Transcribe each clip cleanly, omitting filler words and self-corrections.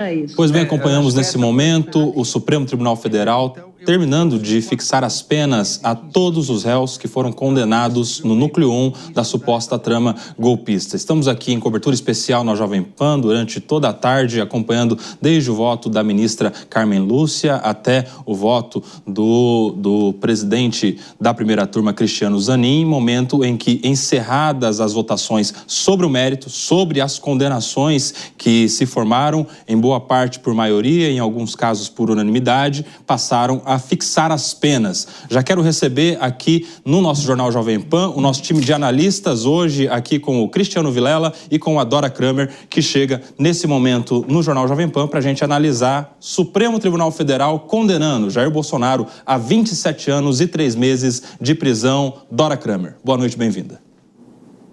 É isso. Pois bem, acompanhamos nesse momento o Supremo Tribunal Federal terminando de fixar as penas a todos os réus que foram condenados no núcleo 1 da suposta trama golpista. Estamos aqui em cobertura especial na Jovem Pan durante toda a tarde, acompanhando desde o voto da ministra Carmen Lúcia até o voto do presidente da primeira turma, Cristiano Zanin, momento em que, encerradas as votações sobre o mérito, sobre as condenações que se formaram, em boa parte por maioria, em alguns casos por unanimidade, passaram a fixar as penas. Já quero receber aqui no nosso Jornal Jovem Pan o nosso time de analistas, hoje aqui com o Cristiano Vilela e com a Dora Kramer, que chega nesse momento no Jornal Jovem Pan para a gente analisar Supremo Tribunal Federal condenando Jair Bolsonaro a 27 anos e 3 meses de prisão. Dora Kramer, boa noite, bem-vinda.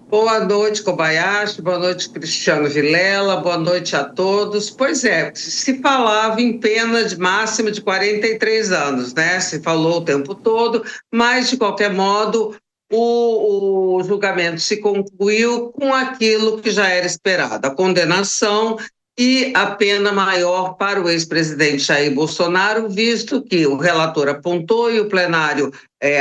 Boa noite, Kobayashi, boa noite, Cristiano Vilela, boa noite a todos. Pois é, se falava em pena de máxima de 43 anos, né? Se falou o tempo todo, mas, de qualquer modo, o julgamento se concluiu com aquilo que já era esperado, a condenação e a pena maior para o ex-presidente Jair Bolsonaro, visto que o relator apontou e o plenário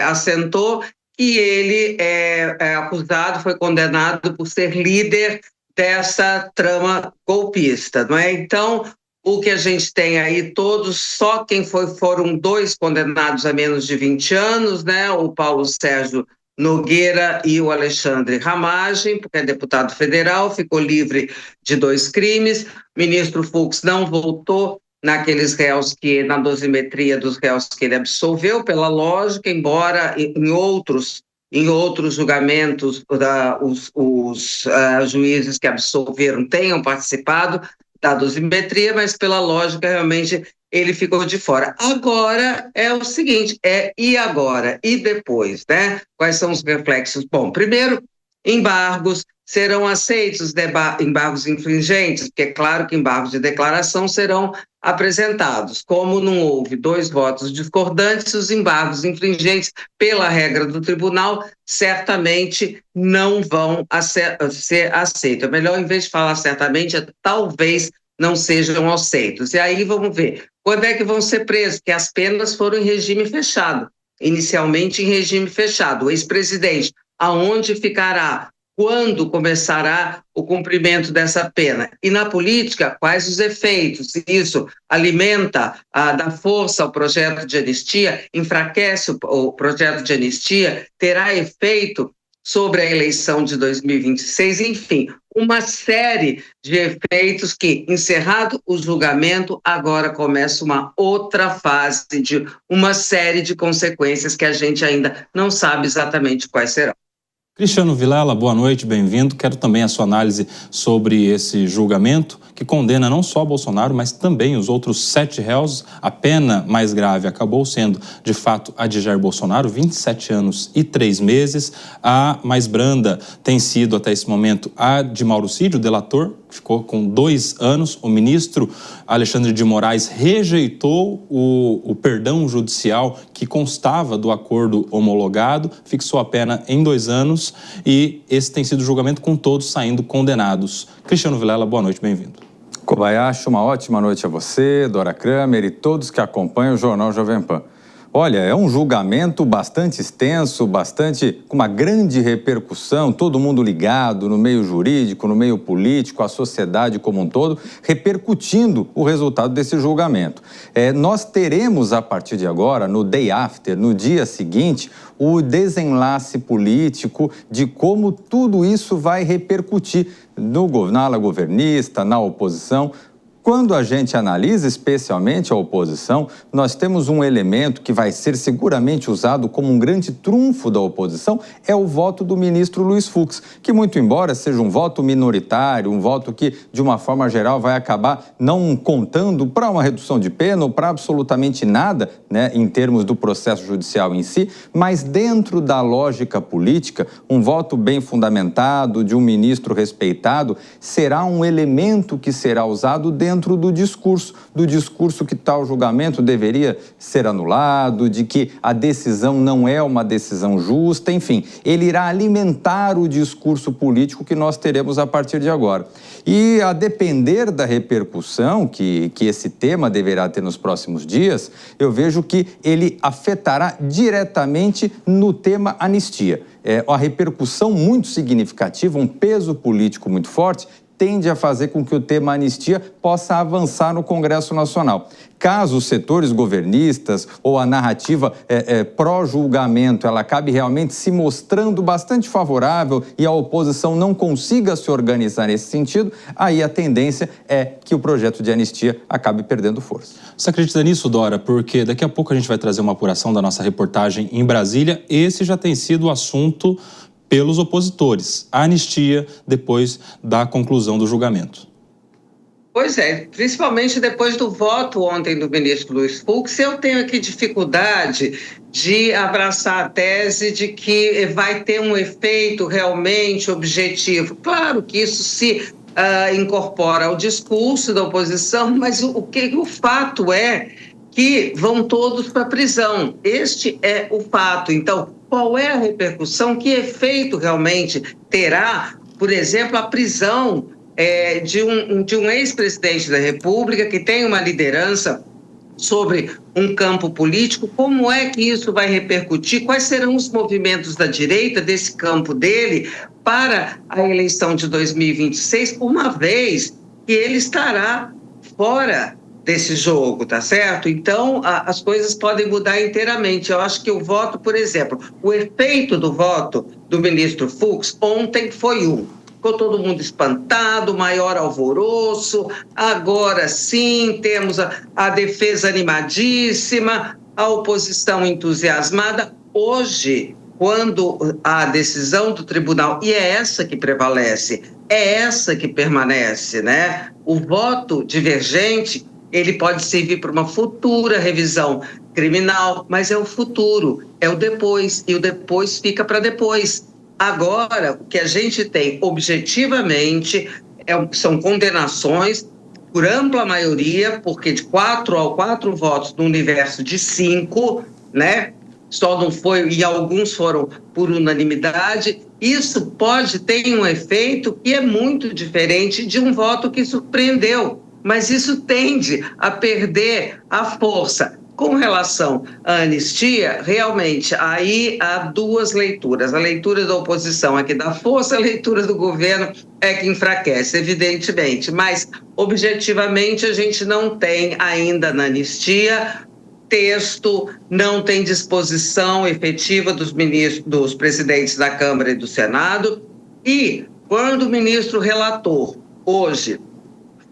assentou, e ele é acusado, foi condenado por ser líder dessa trama golpista, não é? Então, o que a gente tem aí todos, só quem foram 2 condenados a menos de 20 anos, né? O Paulo Sérgio Nogueira e o Alexandre Ramagem, porque é deputado federal, ficou livre de 2 crimes. O ministro Fux não voltou naqueles réus na dosimetria dos réus que ele absolveu, pela lógica, embora em outros julgamentos os juízes que absolveram tenham participado da dosimetria, mas pela lógica realmente ele ficou de fora. Agora é o seguinte, e agora? E depois, né? Quais são os reflexos? Bom, primeiro, embargos. Serão aceitos embargos infringentes, porque é claro que embargos de declaração serão apresentados. Como não houve 2 votos discordantes, os embargos infringentes, pela regra do tribunal, certamente não vão ser aceitos. É melhor, em vez de falar certamente, talvez não sejam aceitos. E aí vamos ver quando é que vão ser presos, porque as penas foram em regime fechado, inicialmente em regime fechado. O ex-presidente, aonde ficará? Quando começará o cumprimento dessa pena? E na política, quais os efeitos? Se isso alimenta, dá força ao projeto de anistia, enfraquece o projeto de anistia, terá efeito sobre a eleição de 2026, enfim, uma série de efeitos que, encerrado o julgamento, agora começa uma outra fase de uma série de consequências que a gente ainda não sabe exatamente quais serão. Cristiano Vilela, boa noite, bem-vindo. Quero também a sua análise sobre esse julgamento que condena não só Bolsonaro, mas também os outros 7 réus. A pena mais grave acabou sendo, de fato, a de Jair Bolsonaro, 27 anos e 3 meses. A mais branda tem sido, até esse momento, a de Mauro Cid, o delator, que ficou com 2 anos. O ministro Alexandre de Moraes rejeitou o perdão judicial que constava do acordo homologado, fixou a pena em 2 anos e esse tem sido o julgamento com todos saindo condenados. Cristiano Vilela, boa noite, bem-vindo. Kobayashi, uma ótima noite a você, Dora Kramer e todos que acompanham o Jornal Jovem Pan. Olha, é um julgamento bastante extenso, com uma grande repercussão, todo mundo ligado no meio jurídico, no meio político, a sociedade como um todo, repercutindo o resultado desse julgamento. Nós teremos, a partir de agora, no day after, no dia seguinte, o desenlace político de como tudo isso vai repercutir na ala governista, na oposição. Quando a gente analisa especialmente a oposição, nós temos um elemento que vai ser seguramente usado como um grande trunfo da oposição, é o voto do ministro Luiz Fux, que muito embora seja um voto minoritário, um voto que de uma forma geral vai acabar não contando para uma redução de pena ou para absolutamente nada, né, em termos do processo judicial em si, mas dentro da lógica política, um voto bem fundamentado de um ministro respeitado será um elemento que será usado dentro dentro do discurso que tal julgamento deveria ser anulado, de que a decisão não é uma decisão justa, enfim, ele irá alimentar o discurso político que nós teremos a partir de agora. E a depender da repercussão que esse tema deverá ter nos próximos dias, eu vejo que ele afetará diretamente no tema anistia. A repercussão muito significativa, um peso político muito forte, tende a fazer com que o tema anistia possa avançar no Congresso Nacional. Caso os setores governistas ou a narrativa pró-julgamento ela acabe realmente se mostrando bastante favorável e a oposição não consiga se organizar nesse sentido, aí a tendência é que o projeto de anistia acabe perdendo força. Você acredita nisso, Dora? Porque daqui a pouco a gente vai trazer uma apuração da nossa reportagem em Brasília. Esse já tem sido o assunto pelos opositores, a anistia depois da conclusão do julgamento. Pois é, principalmente depois do voto ontem do ministro Luiz Fux, eu tenho aqui dificuldade de abraçar a tese de que vai ter um efeito realmente objetivo. Claro que isso se incorpora ao discurso da oposição, mas o fato é que vão todos para a prisão. Este é o fato. Então, qual é a repercussão? Que efeito realmente terá, por exemplo, a prisão de um ex-presidente da República que tem uma liderança sobre um campo político? Como é que isso vai repercutir? Quais serão os movimentos da direita desse campo dele para a eleição de 2026, uma vez que ele estará fora desse jogo, tá certo? Então, as coisas podem mudar inteiramente. Eu acho que o voto, por exemplo, o efeito do voto do ministro Fux ontem foi ficou todo mundo espantado, maior alvoroço, agora sim temos a defesa animadíssima, a oposição entusiasmada. Hoje, quando a decisão do tribunal, e é essa que prevalece, é essa que permanece, né? O voto divergente, ele pode servir para uma futura revisão criminal, mas é o futuro, é o depois, e o depois fica para depois. Agora, o que a gente tem objetivamente são condenações por ampla maioria, porque de 4 votos no universo de 5, né? Só não foi, e alguns foram por unanimidade. Isso pode ter um efeito que é muito diferente de um voto que surpreendeu, mas isso tende a perder a força. Com relação à anistia, realmente, aí há duas leituras. A leitura da oposição é que dá força, a leitura do governo é que enfraquece, evidentemente. Mas, objetivamente, a gente não tem ainda na anistia texto, não tem disposição efetiva dos presidentes da Câmara e do Senado. E, quando o ministro relator, hoje,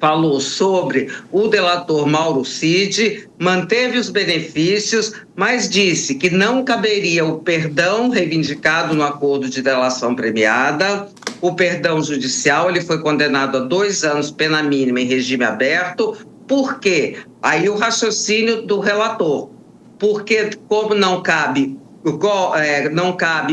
falou sobre o delator Mauro Cid, manteve os benefícios, mas disse que não caberia o perdão reivindicado no acordo de delação premiada, o perdão judicial. Ele foi condenado a 2 anos pena mínima em regime aberto. Por quê? Aí o raciocínio do relator. Porque como não cabe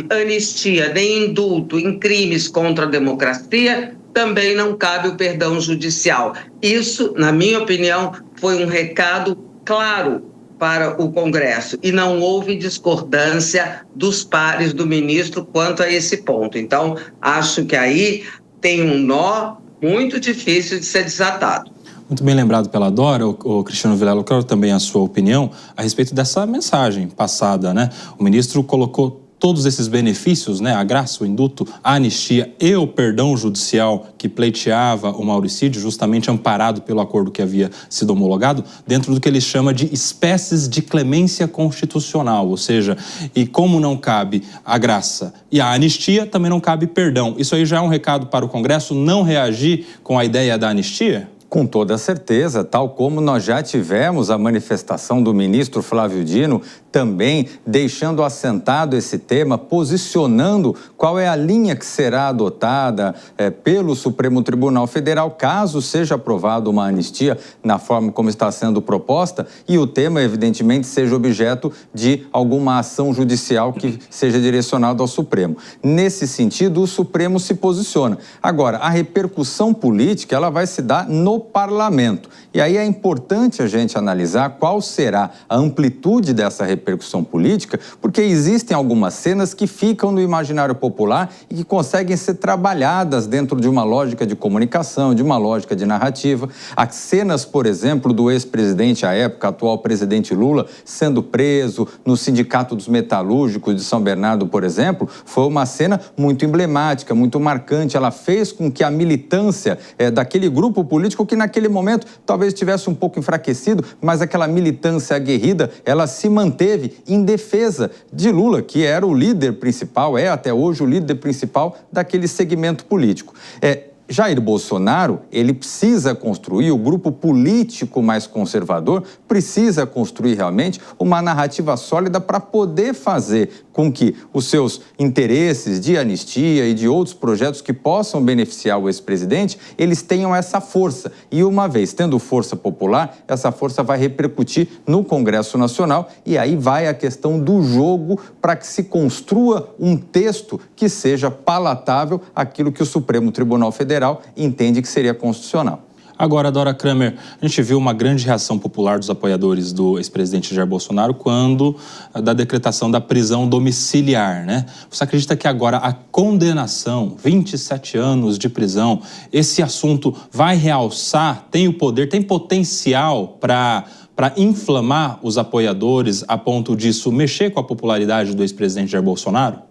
anistia nem indulto em crimes contra a democracia, também não cabe o perdão judicial. Isso, na minha opinião, foi um recado claro para o Congresso e não houve discordância dos pares do ministro quanto a esse ponto. Então, acho que aí tem um nó muito difícil de ser desatado. Muito bem lembrado pela Dora, o Cristiano Vilela. Eu quero também a sua opinião a respeito dessa mensagem passada, né? O ministro colocou todos esses benefícios, né, a graça, o indulto, a anistia e o perdão judicial que pleiteava o mauricídio, justamente amparado pelo acordo que havia sido homologado, dentro do que ele chama de espécies de clemência constitucional, ou seja, e como não cabe a graça e a anistia, também não cabe perdão. Isso aí já é um recado para o Congresso não reagir com a ideia da anistia? Com toda certeza, tal como nós já tivemos a manifestação do ministro Flávio Dino, também deixando assentado esse tema, posicionando qual é a linha que será adotada pelo Supremo Tribunal Federal, caso seja aprovada uma anistia na forma como está sendo proposta, e o tema, evidentemente, seja objeto de alguma ação judicial que seja direcionada ao Supremo. Nesse sentido, o Supremo se posiciona. Agora, a repercussão política ela vai se dar no parlamento. E aí é importante a gente analisar qual será a amplitude dessa repercussão política, porque existem algumas cenas que ficam no imaginário popular e que conseguem ser trabalhadas dentro de uma lógica de comunicação, de uma lógica de narrativa. As cenas, por exemplo, do ex-presidente à época, atual presidente Lula, sendo preso no Sindicato dos Metalúrgicos de São Bernardo, por exemplo, foi uma cena muito emblemática, muito marcante. Ela fez com que a militância daquele grupo político, que naquele momento talvez estivesse um pouco enfraquecido, mas aquela militância aguerrida, ela se manteve em defesa de Lula, que era o líder principal, é até hoje o líder principal daquele segmento político. Jair Bolsonaro, ele precisa construir, o grupo político mais conservador precisa construir realmente uma narrativa sólida para poder fazer com que os seus interesses de anistia e de outros projetos que possam beneficiar o ex-presidente, eles tenham essa força. E uma vez tendo força popular, essa força vai repercutir no Congresso Nacional e aí vai a questão do jogo para que se construa um texto que seja palatável àquilo que o Supremo Tribunal Federal entende que seria constitucional. Agora, Dora Kramer, a gente viu uma grande reação popular dos apoiadores do ex-presidente Jair Bolsonaro quando da decretação da prisão domiciliar, né? Você acredita que agora a condenação, 27 anos de prisão, esse assunto vai realçar, tem o poder, tem potencial para inflamar os apoiadores a ponto disso mexer com a popularidade do ex-presidente Jair Bolsonaro?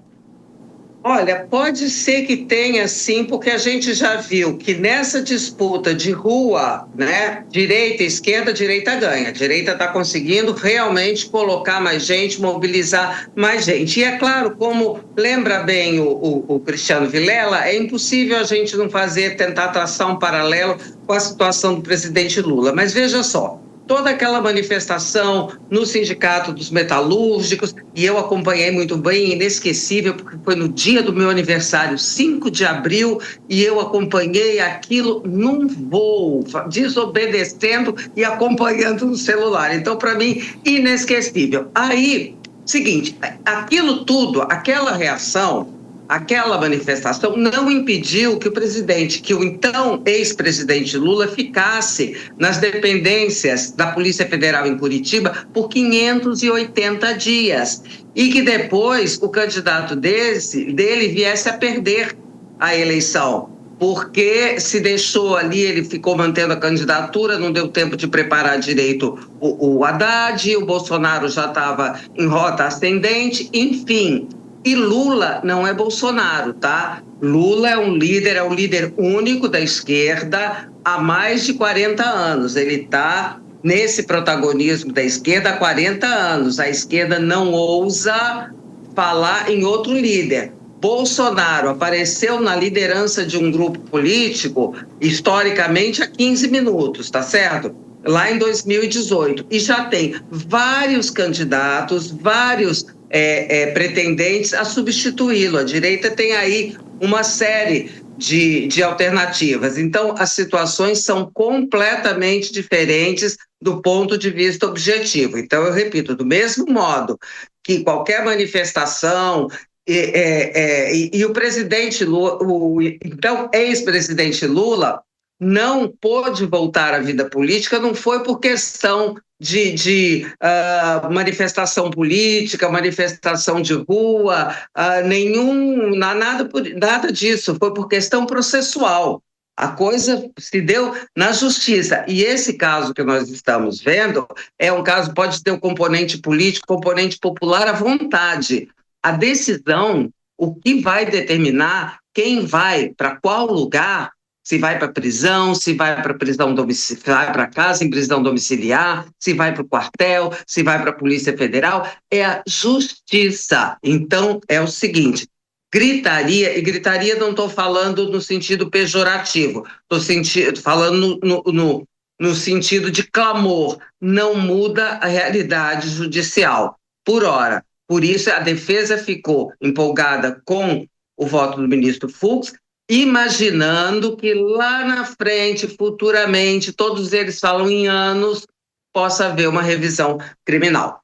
Olha, pode ser que tenha sim, porque a gente já viu que nessa disputa de rua, né, direita e esquerda, a direita ganha. A direita está conseguindo realmente colocar mais gente, mobilizar mais gente. E é claro, como lembra bem o Cristiano Vilela, é impossível a gente não tentar traçar um paralelo com a situação do presidente Lula. Mas veja só, toda aquela manifestação no Sindicato dos Metalúrgicos, e eu acompanhei muito bem, inesquecível, porque foi no dia do meu aniversário, 5 de abril, e eu acompanhei aquilo num voo, desobedecendo e acompanhando no celular. Então, para mim, inesquecível. Aí, seguinte, aquilo tudo, aquela reação, aquela manifestação não impediu que o então ex-presidente Lula ficasse nas dependências da Polícia Federal em Curitiba por 580 dias e que depois o candidato dele viesse a perder a eleição, porque se deixou ali, ele ficou mantendo a candidatura, não deu tempo de preparar direito o Haddad, o Bolsonaro já estava em rota ascendente, enfim. E Lula não é Bolsonaro, tá? Lula é o líder único da esquerda há mais de 40 anos. Ele está nesse protagonismo da esquerda há 40 anos. A esquerda não ousa falar em outro líder. Bolsonaro apareceu na liderança de um grupo político, historicamente, há 15 minutos, tá certo? Lá em 2018. E já tem vários candidatos, vários pretendentes a substituí-lo. A direita tem aí uma série de alternativas. Então, as situações são completamente diferentes do ponto de vista objetivo. Então, eu repito, do mesmo modo que qualquer manifestação e o presidente Lula, então ex-presidente Lula, não pôde voltar à vida política, não foi por questão de manifestação política, manifestação de rua, nada disso, foi por questão processual. A coisa se deu na justiça. E esse caso que nós estamos vendo é um caso, pode ter um componente político, componente popular à vontade. A decisão, o que vai determinar quem vai para qual lugar, se vai para prisão, se vai para prisão domiciliar, se vai para casa em prisão domiciliar, se vai para o quartel, se vai para a Polícia Federal, é a justiça. Então, é o seguinte, gritaria, e gritaria não estou falando no sentido pejorativo, estou falando no sentido de clamor, não muda a realidade judicial, por hora. Por isso, a defesa ficou empolgada com o voto do ministro Fux, imaginando que lá na frente, futuramente, todos eles falam em anos, possa haver uma revisão criminal.